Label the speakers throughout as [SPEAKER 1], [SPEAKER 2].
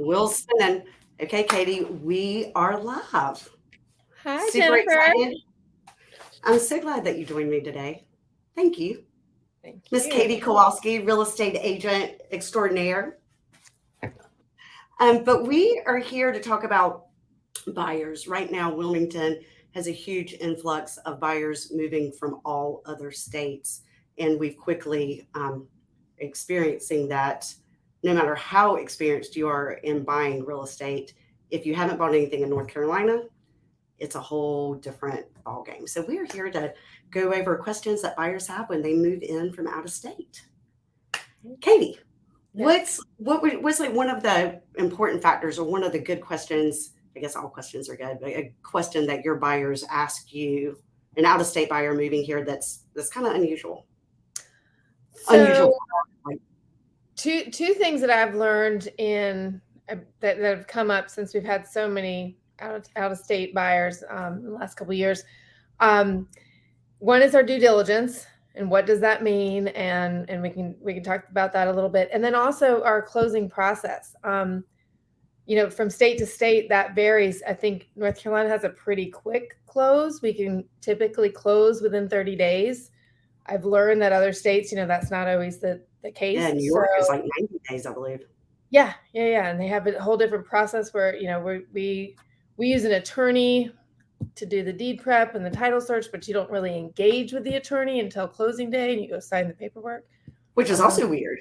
[SPEAKER 1] Wilson. Okay, Katie, we are live.
[SPEAKER 2] Hi,
[SPEAKER 1] Super
[SPEAKER 2] Jennifer.
[SPEAKER 1] excited. I'm so glad that you joined me today. Thank you.
[SPEAKER 2] Thank
[SPEAKER 1] Miss Katie
[SPEAKER 2] you.
[SPEAKER 1] Kowalski, real estate agent extraordinaire. But we are here to talk about buyers. Right now, Wilmington has a huge influx of buyers moving from all other states. And we've quickly experiencing that no matter how experienced you are in buying real estate, if you haven't bought anything in North Carolina, it's a whole different ballgame. So we're here to go over questions that buyers have when they move in from out of state. Katie, what's like one of the important factors or one of the good questions? I guess all questions are good, but a question that your buyers ask you, an out of state buyer moving here that's kind of unusual.
[SPEAKER 2] So,
[SPEAKER 1] Unusual. Like,
[SPEAKER 2] two things that I've learned that have come up since we've had so many out of state buyers in the last couple of years. One is our due diligence, and what does that mean, and we can talk about that a little bit, and then also our closing process. From state to state that varies. I think North Carolina has a pretty quick close. We can typically close within 30 days. I've learned that other states, that's not always the case.
[SPEAKER 1] yeah, New York is like 90 days, I believe.
[SPEAKER 2] Yeah. And they have a whole different process where, we use an attorney to do the deed prep and the title search, but you don't really engage with the attorney until closing day and you go sign the paperwork.
[SPEAKER 1] Which is also weird.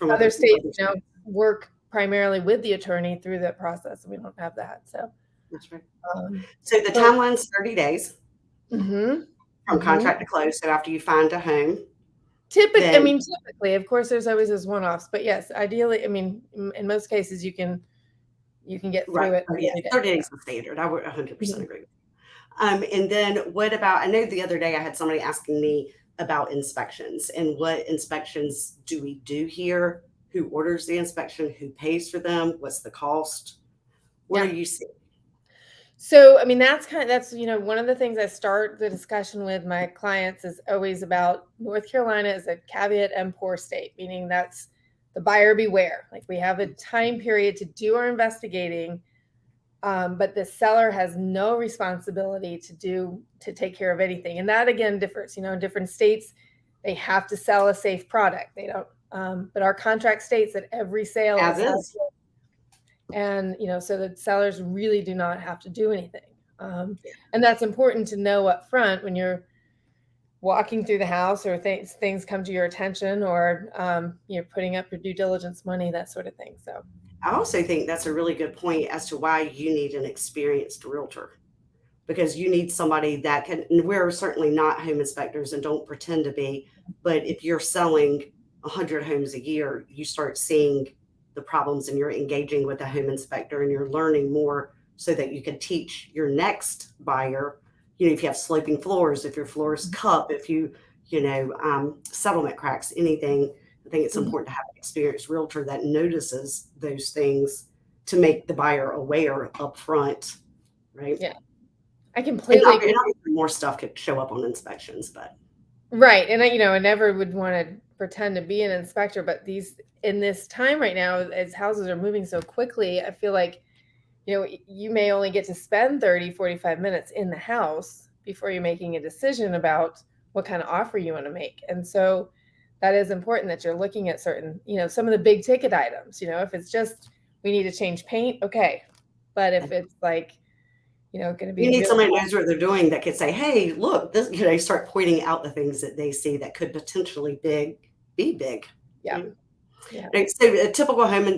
[SPEAKER 2] Other states, work primarily with the attorney through that process, and we don't have that. So
[SPEAKER 1] that's right. So the timeline's 30 days from contract to close. So after you find a home.
[SPEAKER 2] Typically, of course, there's always those one-offs, but yes, ideally, in most cases, you can get through it.
[SPEAKER 1] Yeah, 30 days is the standard. I would 100% agree. And then what about, I know the other day I had somebody asking me about inspections and what inspections do we do here? Who orders the inspection? Who pays for them? What's the cost? What are you seeing?
[SPEAKER 2] So, that's one of the things I start the discussion with my clients is always about North Carolina is a caveat emptor state, meaning that's the buyer beware. Like we have a time period to do our investigating, but the seller has no responsibility to take care of anything. And that again differs, in different states, they have to sell a safe product. They don't, but our contract states that every sale is. And, so the sellers really do not have to do anything. And that's important to know up front when you're walking through the house or things come to your attention or you're putting up your due diligence money, that sort of thing. So
[SPEAKER 1] I also think that's a really good point as to why you need an experienced realtor, because you need somebody that can, and we're certainly not home inspectors and don't pretend to be, but if you're selling 100 homes a year, you start seeing the problems and you're engaging with a home inspector and you're learning more so that you can teach your next buyer, if you have sloping floors, if your floor is cup, if settlement cracks, anything. I think it's important to have an experienced realtor that notices those things to make the buyer aware up front, right?
[SPEAKER 2] Yeah, I completely agree.
[SPEAKER 1] More stuff could show up on inspections, but.
[SPEAKER 2] Right. And I never would want to pretend to be an inspector, but in this time right now, as houses are moving so quickly, I feel like, you may only get to spend 30, 45 minutes in the house before you're making a decision about what kind of offer you want to make. And so that is important that you're looking at certain, some of the big ticket items, if it's just, we need to change paint. Okay. But if it's like, going to be,
[SPEAKER 1] you need somebody who knows what they're doing that could say, hey, look, this, start pointing out the things that they see that could potentially be big.
[SPEAKER 2] Yeah.
[SPEAKER 1] Right? So a typical home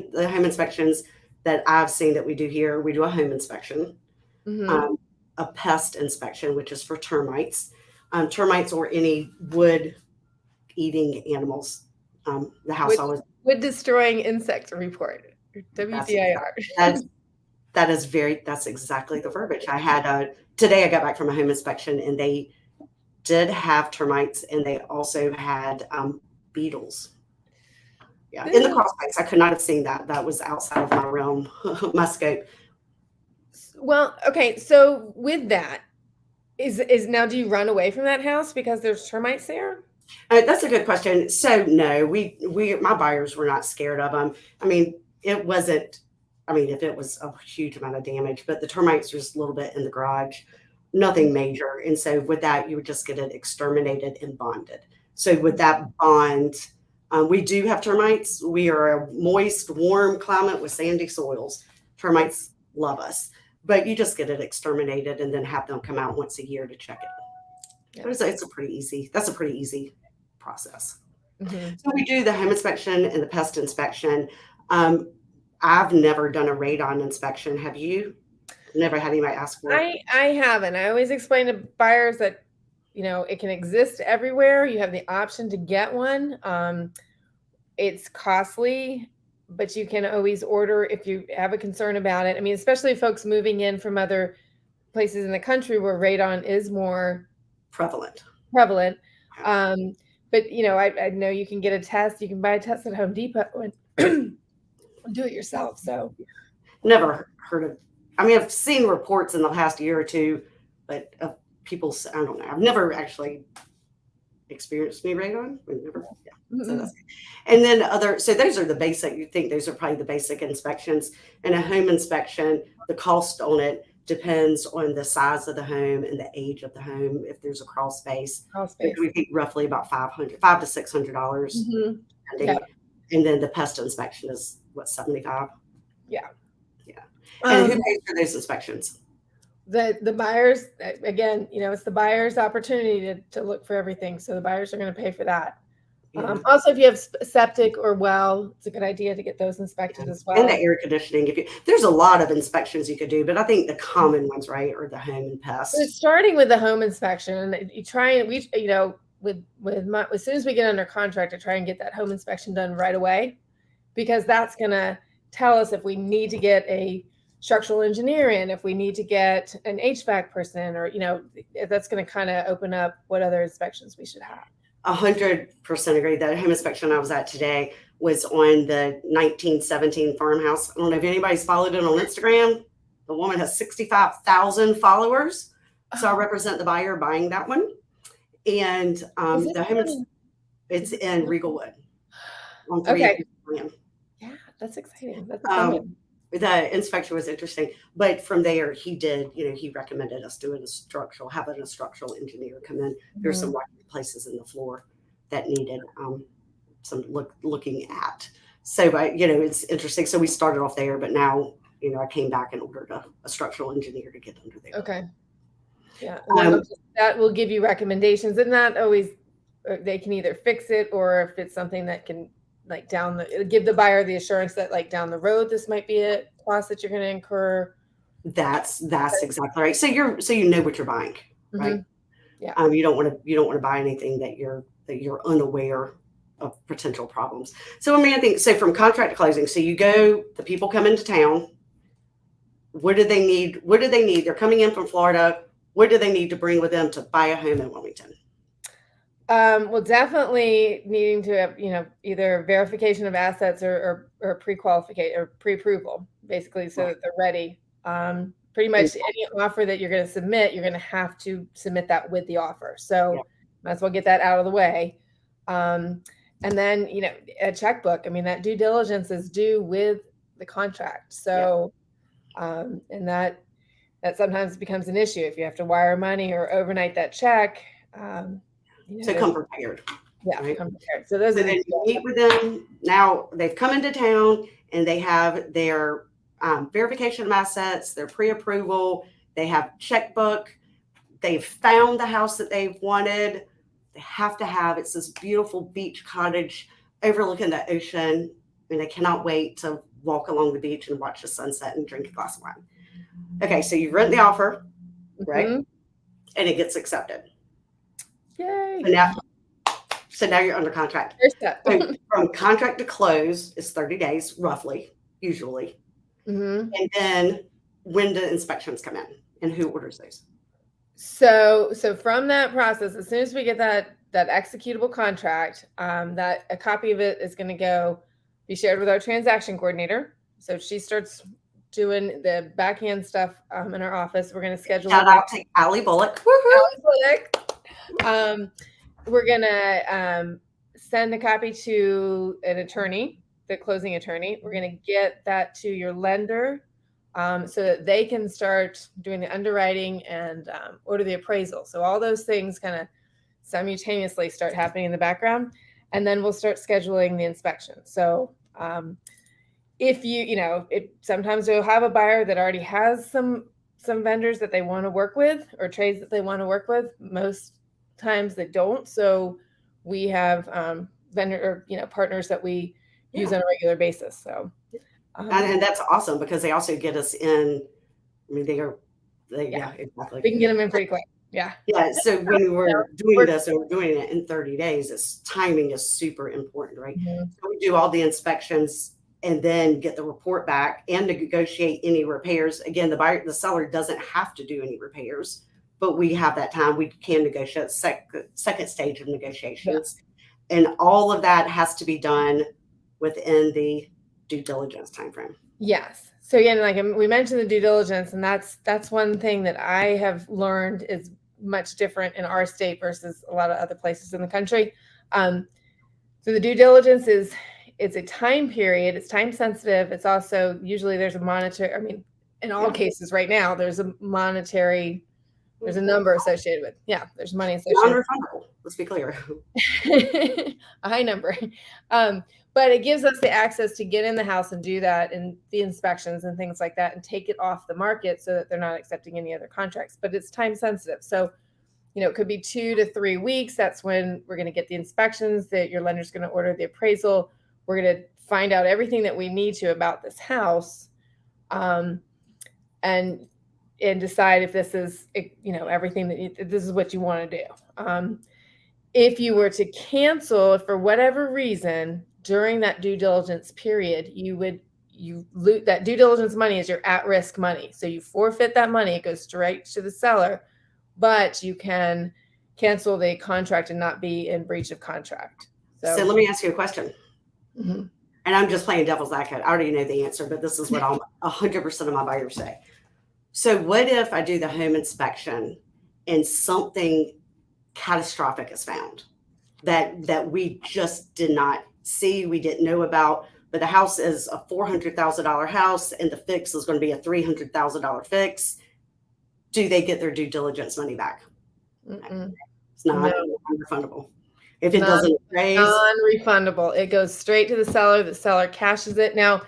[SPEAKER 1] inspections that I've seen that we do here, we do a home inspection, a pest inspection, which is for termites, or any wood eating animals. The house always
[SPEAKER 2] wood destroying insect report, WDIR.
[SPEAKER 1] That's exactly the verbiage. I had today I got back from a home inspection and they did have termites and they also had beetles. Yeah, in the crawl space. I could not have seen that. That was outside of my realm, my scope.
[SPEAKER 2] Well, okay. So with that, is now, do you run away from that house because there's termites there?
[SPEAKER 1] That's a good question. So no, my buyers were not scared of them. It wasn't I mean, if it was a huge amount of damage, but the termites were just a little bit in the garage, nothing major. And so with that, you would just get it exterminated and bonded. So with that bond, we do have termites. We are a moist, warm climate with sandy soils. Termites love us, but you just get it exterminated and then have them come out once a year to check it.
[SPEAKER 2] Yeah.
[SPEAKER 1] It's a pretty easy, that's a pretty easy process.
[SPEAKER 2] Mm-hmm.
[SPEAKER 1] So we do the home inspection and the pest inspection. I've never done a radon inspection. Have you? Never had anybody ask for it?
[SPEAKER 2] I haven't. I always explain to buyers that, it can exist everywhere. You have the option to get one. It's costly, but you can always order if you have a concern about it. I mean, especially folks moving in from other places in the country where radon is more
[SPEAKER 1] Prevalent.
[SPEAKER 2] But I know you can get a test. You can buy a test at Home Depot and do it yourself. So
[SPEAKER 1] never heard of. I mean, I've seen reports in the last year or two, but of people. I don't know. I've never actually experienced any radon. Never. Yeah.
[SPEAKER 2] Mm-hmm.
[SPEAKER 1] And then so those are the basic. You think those are probably the basic inspections. And a home inspection, the cost on it depends on the size of the home and the age of the home. If there's a crawl space, we think roughly about $500 to $600.
[SPEAKER 2] Mm-hmm. Yeah.
[SPEAKER 1] And then the pest inspection is what, $75? Yeah. And who pays for those inspections?
[SPEAKER 2] The buyers, again, it's the buyer's opportunity to look for everything. So the buyers are going to pay for that. Yeah. Also, if you have septic or well, it's a good idea to get those inspected as well.
[SPEAKER 1] And the air conditioning. There's a lot of inspections you could do, but I think the common ones, right, are the home and pest.
[SPEAKER 2] So starting with the home inspection, you try and as soon as we get under contract, I try and get that home inspection done right away, because that's going to tell us if we need to get a structural engineer in, if we need to get an HVAC person, or that's going to kind of open up what other inspections we should have.
[SPEAKER 1] 100% agree. The home inspection I was at today was on the 1917 farmhouse. I don't know if anybody's followed it on Instagram. The woman has 65,000 followers. So I represent the buyer buying that one. And the home, it's in Regalwood.
[SPEAKER 2] Okay. Yeah, that's exciting. That's exciting.
[SPEAKER 1] The inspection was interesting, but from there he recommended us having a structural engineer come in. There's some places in the floor that needed some looking at. So, it's interesting. So we started off there, but now, I came back and ordered a structural engineer to get under there.
[SPEAKER 2] Okay. Yeah. That will give you recommendations, and not always, they can either fix it, or if it's something that can, give the buyer the assurance that down the road, this might be a cost that you're going to incur.
[SPEAKER 1] That's exactly right. So you know what you're buying, right?
[SPEAKER 2] Mm-hmm. Yeah.
[SPEAKER 1] You don't want to buy anything that you're unaware of potential problems. So I think from contract to closing. So the people come into town. What do they need? They're coming in from Florida. What do they need to bring with them to buy a home in Wilmington?
[SPEAKER 2] Well, definitely needing to have, either verification of assets or pre-qualification or pre-approval, basically, so that they're ready. Pretty much any offer that you're going to submit, you're going to have to submit that with the offer. So might as well get that out of the way. And then, a checkbook. I mean, that due diligence is due with the contract. So, and that sometimes becomes an issue if you have to wire money or overnight that check.
[SPEAKER 1] So come prepared.
[SPEAKER 2] Yeah,
[SPEAKER 1] right?
[SPEAKER 2] come prepared.
[SPEAKER 1] So then you meet with them. Now they've come into town and they have their verification of assets, their pre-approval. They have checkbook. They've found the house that they've wanted. They have to have. It's this beautiful beach cottage overlooking the ocean, and they cannot wait to walk along the beach and watch the sunset and drink a glass of wine. Okay, so you rent the offer, right? Mm-hmm. And it gets accepted.
[SPEAKER 2] Yay.
[SPEAKER 1] So now you're under contract. So from contract to close is 30 days, roughly, usually.
[SPEAKER 2] Mm-hmm.
[SPEAKER 1] And then when do inspections come in, and who orders those?
[SPEAKER 2] So from that process, as soon as we get that executable contract, that a copy of it is going to be shared with our transaction coordinator. So she starts doing the backhand stuff in our office. We're going to schedule.
[SPEAKER 1] Shout out to Allie Bullock.
[SPEAKER 2] Allie Bullock. We're going to send a copy to an attorney the closing attorney. We're going to get that to your lender so that they can start doing the underwriting and order the appraisal. So all those things kind of simultaneously start happening in the background, and then we'll start scheduling the inspection. So if sometimes you'll have a buyer that already has some vendors that they want to work with or trades that they want to work with. Most times they don't. So we have vendor or partners that we use on a regular basis. So
[SPEAKER 1] and that's awesome because they also get us in. I mean,
[SPEAKER 2] yeah,
[SPEAKER 1] exactly.
[SPEAKER 2] We can get them in pretty quick. Yeah.
[SPEAKER 1] Yeah. So when we're doing this and we're doing it in 30 days, timing is super important, right?
[SPEAKER 2] Mm-hmm.
[SPEAKER 1] So we do all the inspections and then get the report back and negotiate any repairs. Again, the seller doesn't have to do any repairs, but we have that time. We can negotiate second stage of negotiations. Yeah. And all of that has to be done within the due diligence timeframe.
[SPEAKER 2] Yes. So again, like we mentioned the due diligence, and that's one thing that I have learned is much different in our state versus a lot of other places in the country. So the due diligence it's a time period. It's time sensitive. It's also usually there's a monetary. I mean, in all cases right now, there's a monetary. There's a number associated with. Yeah, there's money associated.
[SPEAKER 1] Non-refundable. Let's be clear.
[SPEAKER 2] A high number. But it gives us the access to get in the house and do that and the inspections and things like that and take it off the market so that they're not accepting any other contracts. But it's time sensitive. So, it could be 2 to 3 weeks. That's when we're going to get the inspections, that your lender's going to order the appraisal. We're going to find out everything that we need to about this house and decide if this is, everything that this is what you want to do. If you were to cancel for whatever reason during that due diligence period, you lose that due diligence money is your at-risk money. So you forfeit that money. It goes straight to the seller, but you can cancel the contract and not be in breach of contract.
[SPEAKER 1] So let me ask you a question. Mm-hmm. And I'm just playing devil's advocate. I already know the answer, but this is what 100% of my buyers say. So what if I do the home inspection and something catastrophic is found that we just did not see, we didn't know about, but the house is a $400,000 house and the fix is going to be a $300,000 fix? Do they get their due diligence money back?
[SPEAKER 2] Mm-mm.
[SPEAKER 1] It's not non-refundable. If it doesn't raise,
[SPEAKER 2] non-refundable. It goes straight to the seller cashes it. Now,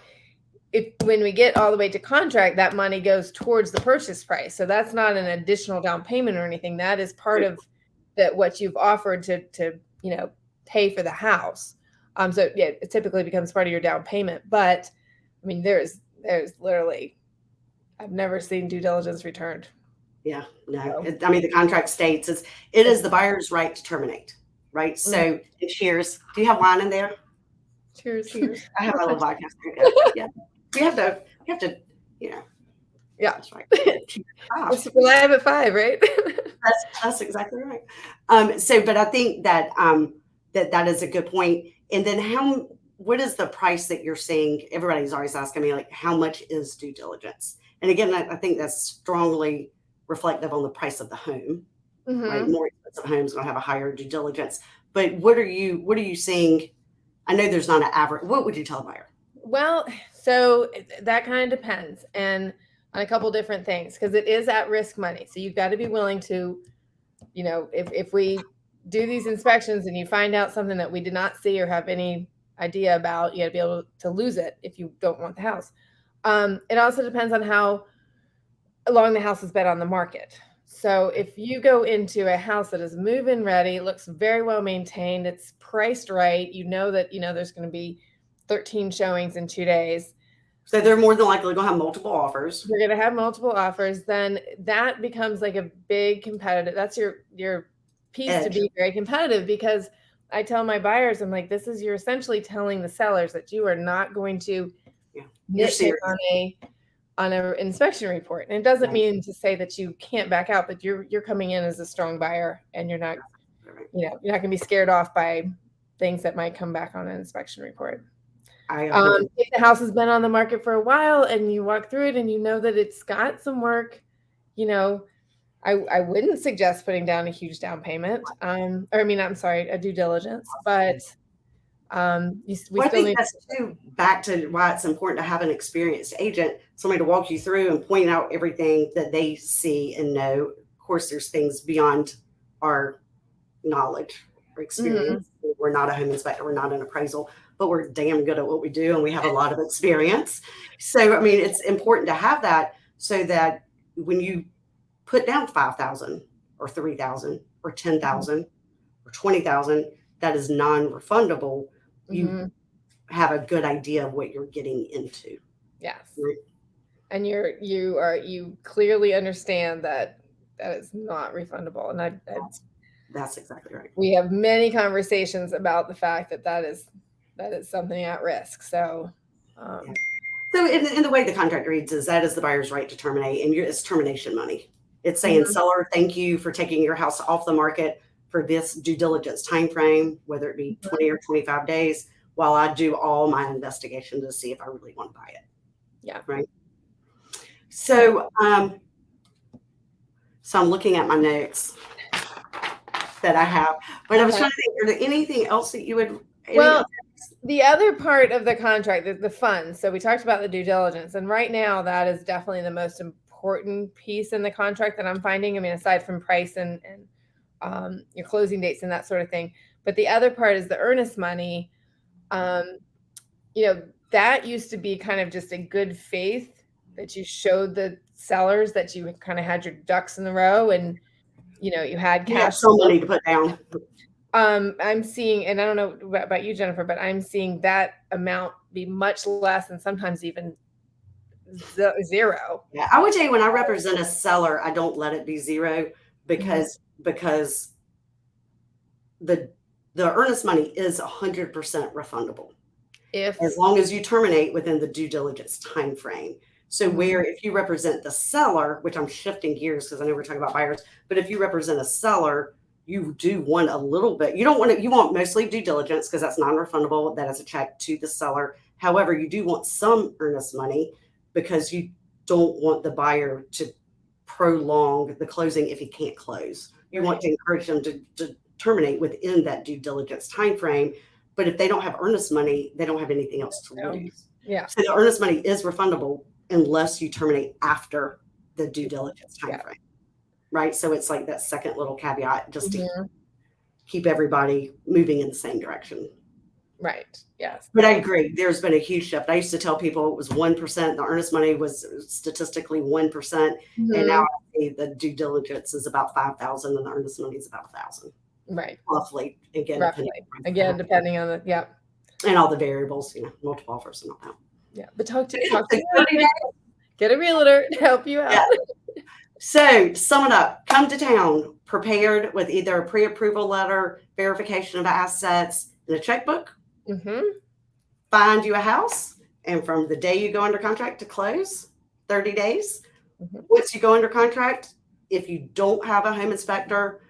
[SPEAKER 2] when we get all the way to contract, that money goes towards the purchase price. So that's not an additional down payment or anything. That is part of what you've offered to pay for the house. So yeah, it typically becomes part of your down payment. But I mean, there's literally, I've never seen due diligence returned.
[SPEAKER 1] Yeah, no. I mean, the contract states it is the buyer's right to terminate, right? So cheers. Do you have wine in there?
[SPEAKER 2] Cheers.
[SPEAKER 1] I have a little vodka. Yeah, we have to,
[SPEAKER 2] Yeah,
[SPEAKER 1] that's right.
[SPEAKER 2] It's live at 5, right?
[SPEAKER 1] That's exactly right. But I think that that is a good point. And then what is the price that you're seeing? Everybody's always asking me, like, how much is due diligence? And again, I think that's strongly reflective on the price of the home. Mm-hmm. Right? More expensive homes going to have a higher due diligence. But what are you seeing? I know there's not an average. What would you tell a buyer?
[SPEAKER 2] Well, so that kind of depends and on a couple different things, because it is at-risk money. So you've got to be willing to, if we do these inspections and you find out something that we did not see or have any idea about, you got to be able to lose it if you don't want the house. It also depends on how long the house has been on the market. So if you go into a house that is move-in ready, it looks very well maintained, it's priced right, that there's going to be 13 showings in 2 days.
[SPEAKER 1] So they're more than likely going to have multiple offers.
[SPEAKER 2] We're going to have multiple offers. Then that becomes like a big competitive. That's your piece edge to be very competitive, because I tell my buyers, I'm like, you're essentially telling the sellers that you are not going to nitpick on an inspection report. And it doesn't mean to say that you can't back out, but you're coming in as a strong buyer and you're not, you're not going to be scared off by things that might come back on an inspection report. If the house has been on the market for a while and you walk through it and you know that it's got some work, I wouldn't suggest putting down a huge down payment. A due diligence, but We
[SPEAKER 1] Well, I
[SPEAKER 2] still
[SPEAKER 1] think
[SPEAKER 2] need.
[SPEAKER 1] that's too back to why it's important to have an experienced agent, somebody to walk you through and point out everything that they see and know. Of course, there's things beyond our knowledge or
[SPEAKER 2] Mhm.
[SPEAKER 1] experience. We're not a home inspector, we're not an appraisal, but we're damn good at what we do and we have a lot of experience. So, I mean, it's important to have that so that when you put down 5,000 or 3,000 or 10,000 or 20,000 that is non-refundable, you
[SPEAKER 2] Mhm.
[SPEAKER 1] have a good idea of what you're getting into.
[SPEAKER 2] Yes.
[SPEAKER 1] Right?
[SPEAKER 2] And you clearly understand that that is not refundable. And
[SPEAKER 1] That's exactly right.
[SPEAKER 2] we have many conversations about the fact that that is something at risk. So,
[SPEAKER 1] Yeah. So in the way the contract reads is that is the buyer's right to terminate, and it's termination money. It's saying,
[SPEAKER 2] Mhm.
[SPEAKER 1] seller, thank you for taking your house off the market for this due diligence time frame, whether it be 20 or 25 days, while I do all my investigation to see if I really want to buy it.
[SPEAKER 2] Yeah.
[SPEAKER 1] Right. So so I'm looking at my notes that I have, but I was
[SPEAKER 2] Okay.
[SPEAKER 1] trying to think, are there anything else that you would
[SPEAKER 2] Well, the other part of the contract, the funds. So we talked about the due diligence, and right now that is definitely the most important piece in the contract that I'm finding. I mean, aside from price and your closing dates and that sort of thing, but the other part is the earnest money. Um, that used to be kind of just a good faith that you showed the sellers that you kind of had your ducks in the row and you had
[SPEAKER 1] you had
[SPEAKER 2] cash.
[SPEAKER 1] some money to put down?
[SPEAKER 2] I'm seeing, and I don't know about you, Jennifer, but I'm seeing that amount be much less and sometimes even zero.
[SPEAKER 1] Yeah, I would tell you when I represent a seller, I don't let it be zero because the earnest money is 100% refundable
[SPEAKER 2] If
[SPEAKER 1] as long as you terminate within the due diligence time frame. So where if you represent the seller, which I'm shifting gears because I know we're talking about buyers, but if you represent a seller, you do want a little bit. You don't want it, you want mostly due diligence because that's non-refundable. That is a check to the seller. However, you do want some earnest money because you don't want the buyer to prolong the closing if he can't close. You want to encourage them to terminate within that due diligence time frame. But if they don't have earnest money, they don't have anything else to lose.
[SPEAKER 2] yeah,
[SPEAKER 1] So the earnest money is refundable unless you terminate after the due diligence time frame. Right. So it's like that second little caveat just to keep everybody moving in the same direction.
[SPEAKER 2] Right. Yes.
[SPEAKER 1] But I agree. There's been a huge shift. I used to tell people it was 1%. The earnest money was statistically 1%. And now I see the due diligence is about 5,000 and the earnest money is about 1,000.
[SPEAKER 2] Right.
[SPEAKER 1] Roughly. Again,
[SPEAKER 2] Roughly. Depending on the,
[SPEAKER 1] and all the variables, multiple offers and all that.
[SPEAKER 2] Yeah. But talk to get a realtor to help you out.
[SPEAKER 1] Yeah. So to sum it up, come to town prepared with either a pre-approval letter, verification of assets, and a checkbook. Find you a house, and from the day you go under contract to close, 30 days. Once you go under contract, if you don't have a home inspector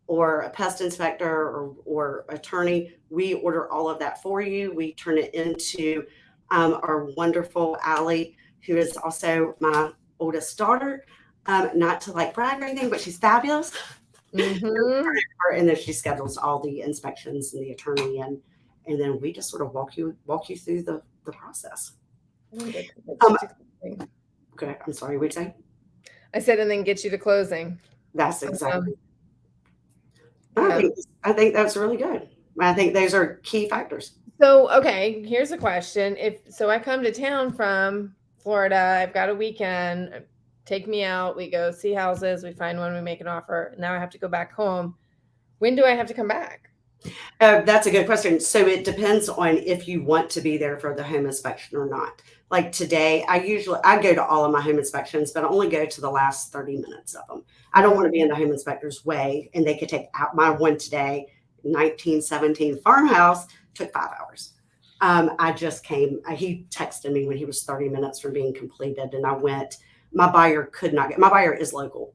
[SPEAKER 1] or a pest inspector or attorney, we order all of that for you. We turn it into our wonderful Allie, who is also my oldest daughter. Not to brag or anything, but she's fabulous. And then she schedules all the inspections and the attorney, and then we just sort of walk you through the process. Okay, I'm sorry, what'd you say?
[SPEAKER 2] I said, and then get you to closing.
[SPEAKER 1] That's exactly. I think that's really good. I think those are key factors.
[SPEAKER 2] So, okay, here's a question. So I come to town from Florida, I've got a weekend, take me out, we go see houses, we find one, we make an offer. Now I have to go back home. When do I have to come back?
[SPEAKER 1] That's a good question. So it depends on if you want to be there for the home inspection or not. Like today, I go to all of my home inspections, but I only go to the last 30 minutes of them. I don't want to be in the home inspector's way, and they could take out my one today, 1917 farmhouse, took 5 hours. I just came, he texted me when he was 30 minutes from being completed, and I went. My buyer could not get, my buyer is local,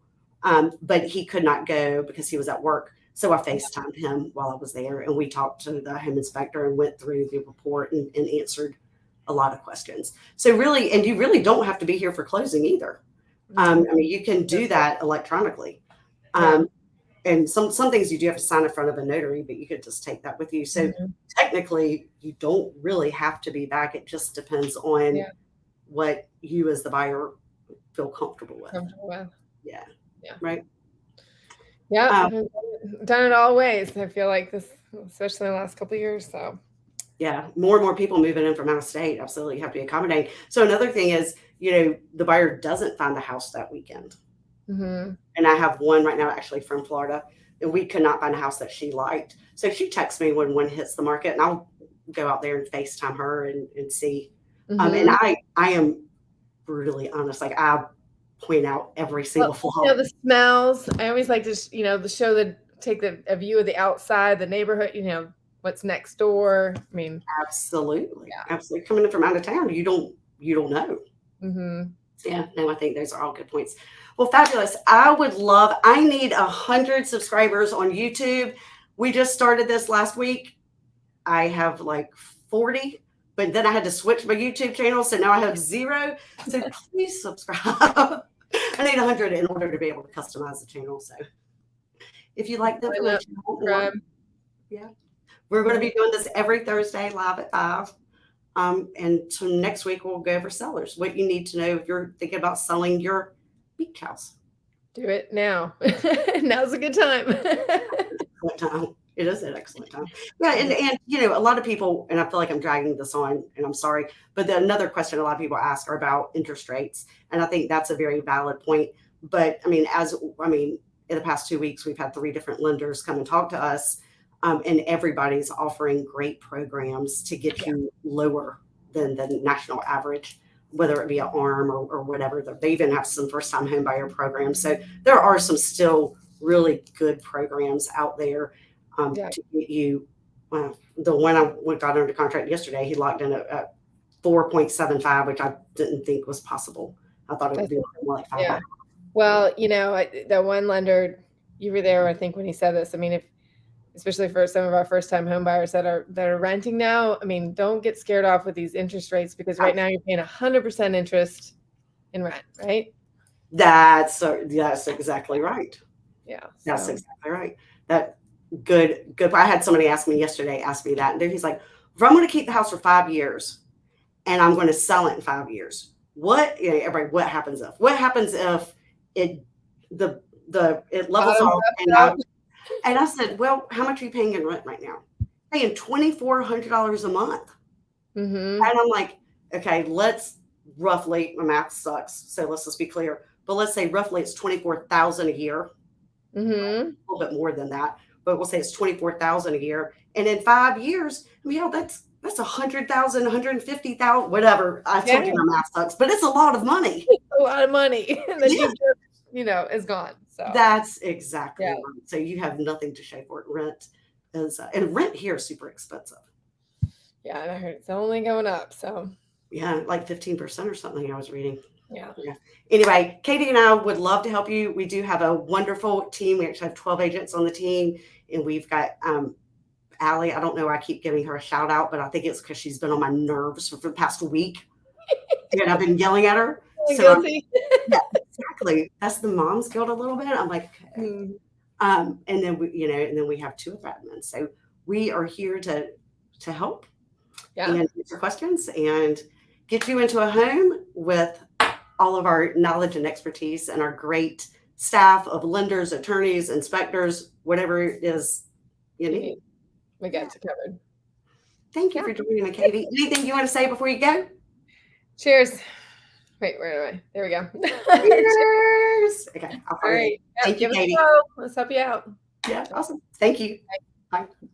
[SPEAKER 1] but he could not go because he was at work. So I FaceTimed him while I was there, and we talked to the home inspector and went through the report and answered a lot of questions. So really, and you really don't have to be here for closing either. I mean, you can do that electronically. And and some things you do have to sign in front of a notary, but you could just take that with you. So
[SPEAKER 2] Mhm.
[SPEAKER 1] technically, you don't really have to be back. It just depends on
[SPEAKER 2] Yeah.
[SPEAKER 1] what you as the buyer feel comfortable with.
[SPEAKER 2] Comfortable with.
[SPEAKER 1] Yeah.
[SPEAKER 2] Yeah.
[SPEAKER 1] Right.
[SPEAKER 2] Yeah.
[SPEAKER 1] Um,
[SPEAKER 2] Done it all ways. I feel like this, especially in the last couple of years. So
[SPEAKER 1] yeah. More and more people moving in from out of state. Absolutely. You have to be accommodating. So another thing is, the buyer doesn't find a house that weekend.
[SPEAKER 2] hmm
[SPEAKER 1] And I have one right now actually from Florida, and we could not find a house that she liked. So she texts me when one hits the market, and I'll go out there and FaceTime her and see. And
[SPEAKER 2] hmm
[SPEAKER 1] I am brutally honest. Like I point out every
[SPEAKER 2] Well,
[SPEAKER 1] single flaw.
[SPEAKER 2] the smells. I always like to, the show take a view of the outside, the neighborhood, what's next door. I mean,
[SPEAKER 1] Absolutely,
[SPEAKER 2] yeah.
[SPEAKER 1] absolutely. Coming in from out of town, you don't know.
[SPEAKER 2] hmm
[SPEAKER 1] Yeah, no, I think those are all good points. Well, fabulous. I need 100 subscribers on YouTube. We just started this last week. I have like 40, but then I had to switch my YouTube channel. So now I have 0. So please subscribe. I need 100 in order to be able to customize the channel. So if you like the
[SPEAKER 2] Sign up,
[SPEAKER 1] information,
[SPEAKER 2] subscribe.
[SPEAKER 1] yeah, we're going to be doing this every Thursday live at 5. And so next week we'll go over sellers, what you need to know if you're thinking about selling your beach house.
[SPEAKER 2] Do it now. Now's a good time.
[SPEAKER 1] Excellent time. It is an excellent time. Yeah, and a lot of people, and I feel like I'm dragging this on, and I'm sorry, but another question a lot of people ask are about interest rates, and I think that's a very valid point. But in the past 2 weeks, we've had 3 different lenders come and talk to us, and everybody's offering great programs to get you lower than the national average, whether it be an ARM or whatever. They even have some first-time home buyer programs. So there are some still really good programs out there to get you. The one I got under contract yesterday, he locked in at 4.75, which I didn't think was possible. I thought it would be more like 5.
[SPEAKER 2] Yeah. Well, the one lender, you were there, I think, when he said this. I mean, especially for some of our first-time home buyers that are renting now, I mean, don't get scared off with these interest rates, because right now you're paying 100% interest in rent, right?
[SPEAKER 1] That's exactly right.
[SPEAKER 2] Yeah.
[SPEAKER 1] That's exactly right. That good. I had somebody ask me that, and he's like, if I'm going to keep the house for 5 years and I'm going to sell it in 5 years, what happens if it levels off and I said, well, how much are you paying in rent right now? Paying $2,400 a month.
[SPEAKER 2] Mm-hmm.
[SPEAKER 1] And I'm like, okay, let's roughly, my math sucks, so let's just be clear, but let's say roughly it's $24,000 a year.
[SPEAKER 2] Mm-hmm.
[SPEAKER 1] A little bit more than that, but we'll say it's $24,000 a year. And in 5 years, that's 100,000, 150,000, whatever. I told you my math sucks, but it's a lot of money.
[SPEAKER 2] A lot of money that you just, is gone. So
[SPEAKER 1] that's exactly right. So you have nothing to show for it. Rent is, and rent here is super expensive.
[SPEAKER 2] Yeah, and I heard it's only going up. So
[SPEAKER 1] yeah, like 15% or something I was reading.
[SPEAKER 2] Yeah.
[SPEAKER 1] Anyway, Katie and I would love to help you. We do have a wonderful team. We actually have 12 agents on the team, and we've got Allie. I don't know. I keep giving her a shout out, but I think it's because she's been on my nerves for the past week, and I've been yelling at her.
[SPEAKER 2] Guilty.
[SPEAKER 1] Yeah, exactly. That's the mom's guilt a little bit. I'm like, okay. And then we have 2 admins. So we are here to help and answer questions and get you into a home with all of our knowledge and expertise and our great staff of lenders, attorneys, inspectors, whatever it is you need.
[SPEAKER 2] We got you covered.
[SPEAKER 1] Thank you for joining me, Katie. Anything you want to say before you go?
[SPEAKER 2] Cheers. Wait, where am I? There we go.
[SPEAKER 1] Cheers. Okay.
[SPEAKER 2] All right.
[SPEAKER 1] Thank you, Katie.
[SPEAKER 2] Let's help you out.
[SPEAKER 1] Yeah, awesome. Thank you.
[SPEAKER 2] Bye.
[SPEAKER 1] Bye.